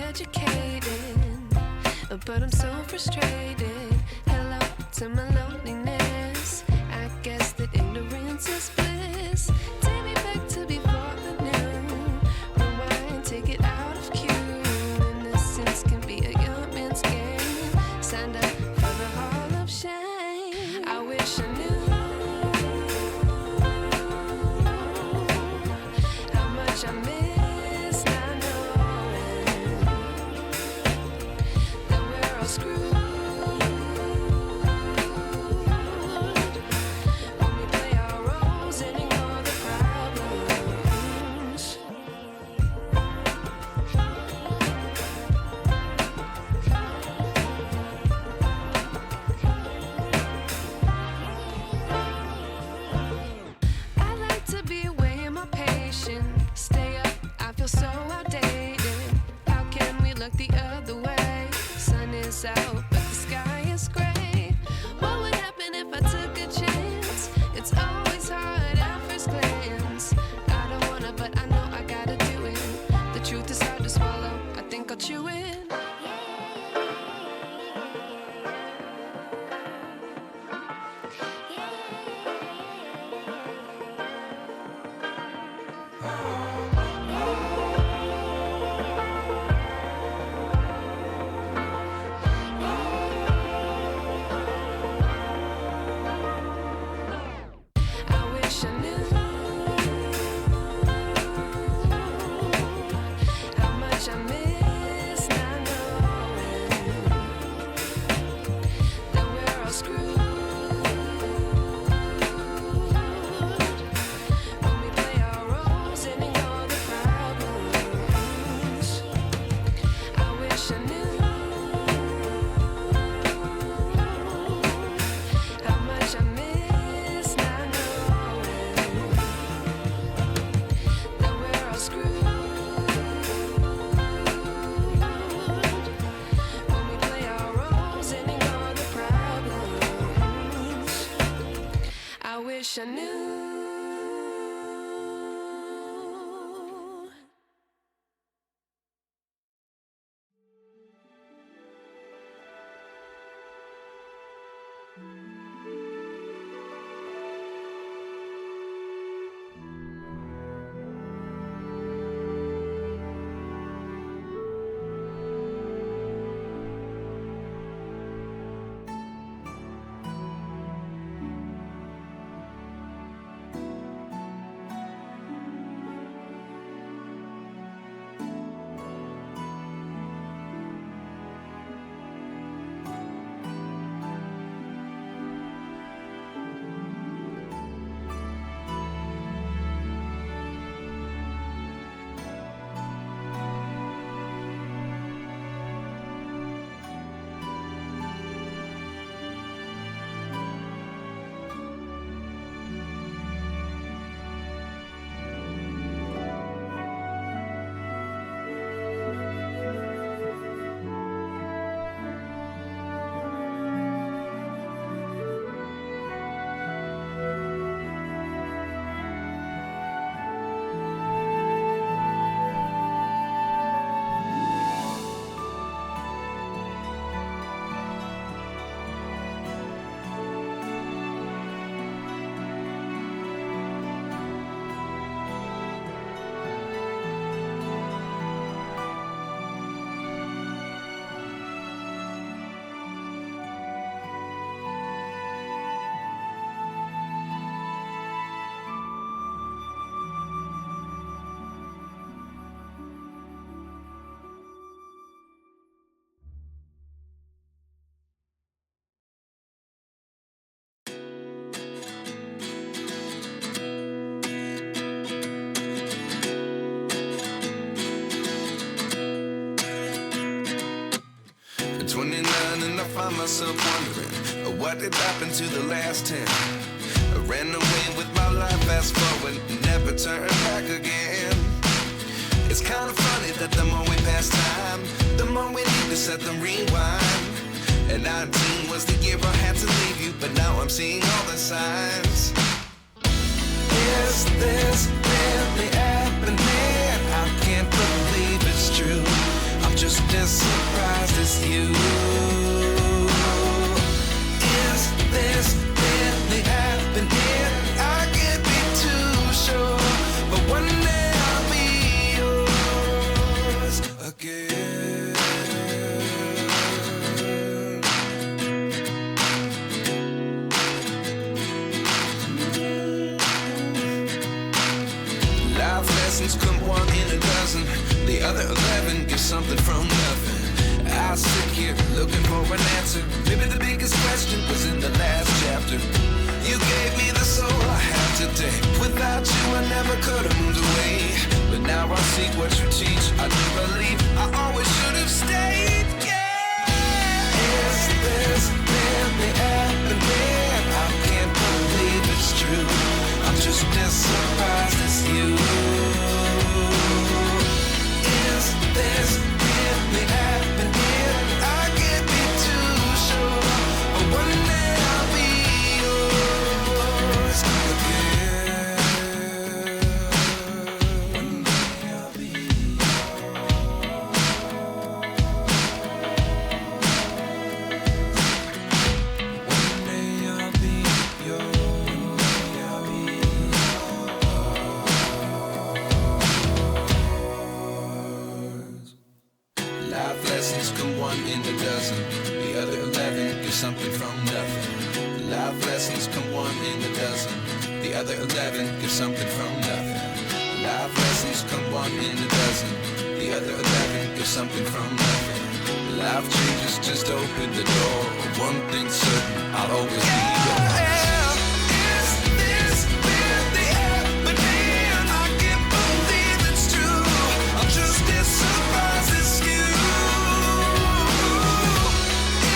educated, but I'm so frustrated. Hello to my loneliness. I guess that ignorance is bliss. Take me back to before I knew. Rewind, take it out of cue. Innocence can be a young man's game. Signed up for the hall of shame. I wish I knew how much I miss not knowing that we're all screwed. When we play our roles and ignore the problems. I like to be away in my patience. Stay up, I feel so outdated. How can we look the other way? Sun is out, but the sky is gray. What would happen if I took a chance? It's always hard at first glance. I don't wanna, but I know I gotta do it. The truth is hard to swallow, I think I'll chew it. I wish I knew how much I miss not knowing that we're all screwed. When we play our roles and ignore the problems. I wish I knew how much I miss not knowing that we're all screwed. When we play our roles and ignore the problems. I wish I knew. At 29 and I find myself wondering what did happen to the last 10. I ran away with my life, fast forward, never turn back again. It's kind of funny that the more we pass time, the more we need to set them rewind. And 19 was the year I had to leave you, but now I'm seeing all the signs. Is this really happening? I can't believe it's true. I'm just other 11 give something from nothing. I sit here looking for an answer. Maybe the biggest question was in the last chapter. You gave me the soul I have today. Without you I never could have moved away. But now I see what you teach. I do believe I always should have stayed. Yeah. Is this really happening? I can't believe it's true. I'm just as surprised as you. Is this really happening? I can't be too sure. But one day I'll be yours again. One day I'll be life lessons come one in a dozen. The other 11 get something from nothing. Life lessons come one in a dozen. The other 11 get something from nothing. Life lessons come one in a dozen. The other 11 get something from nothing. Life changes just open the door. One thing's certain, I'll always be yours. Is this really happening? I can't believe it's true. I'm just as surprised as you.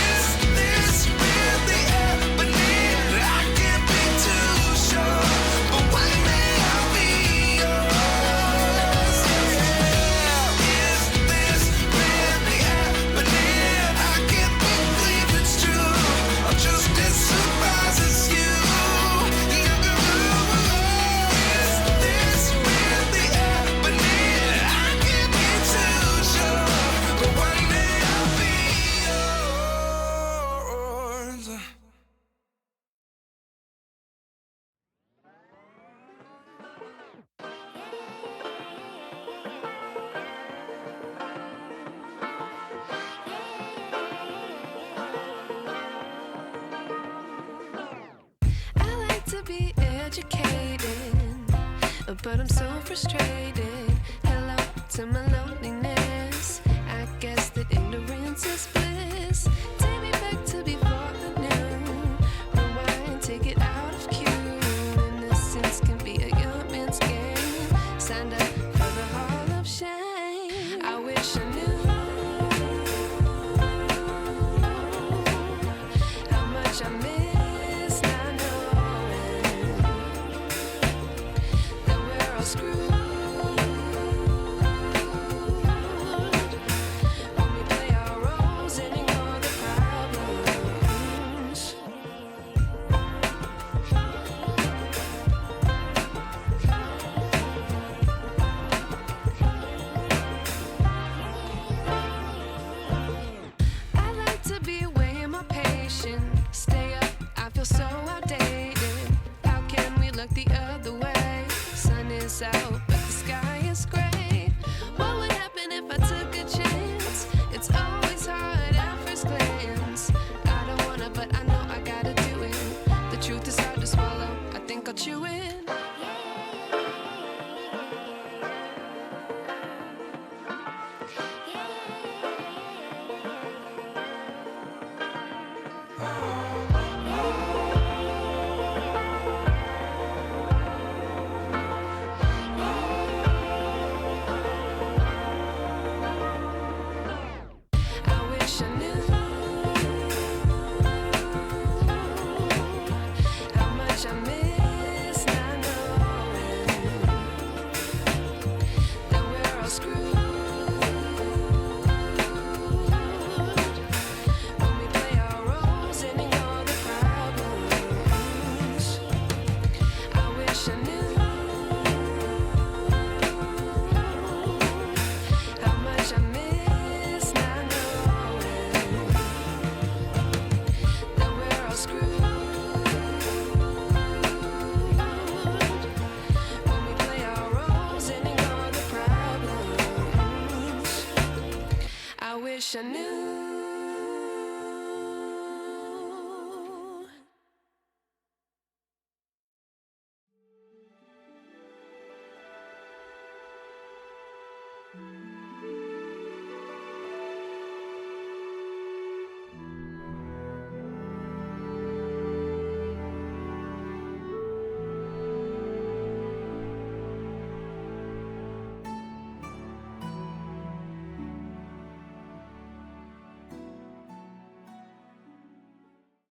Is this really happening? I can't be too sure. But one day I'll be yours. Is this really happening? I can't believe it's true. I'm just as surprised as you. Is this really happening? I can't be too sure. But one day I'll be yours. I like to be educated, but I'm so frustrated. Hello to my loneliness. I guess that ignorance is bliss. Take me back to before I knew. Rewind, take it out of cue. Innocence can be a young man's game. Signed up for the hall of shame. I wish I knew how much I miss not knowing that we're all screwed when we play our roles and ignore the problems. I like to be away in my patience. Stay up, I feel so outdated. How can we look the other way? Sun is out, but the sky is gray. What would happen if I took a chance? It's always hard at first glance. I don't wanna, but I know I gotta do it. The truth is hard to swallow. I think I'll chew it. I wish I knew how much I miss not knowing that we're all screwed when we play our roles and ignore the problems. I wish I knew how much I miss not knowing that we're all screwed when we play our roles and ignore the problems. I wish I knew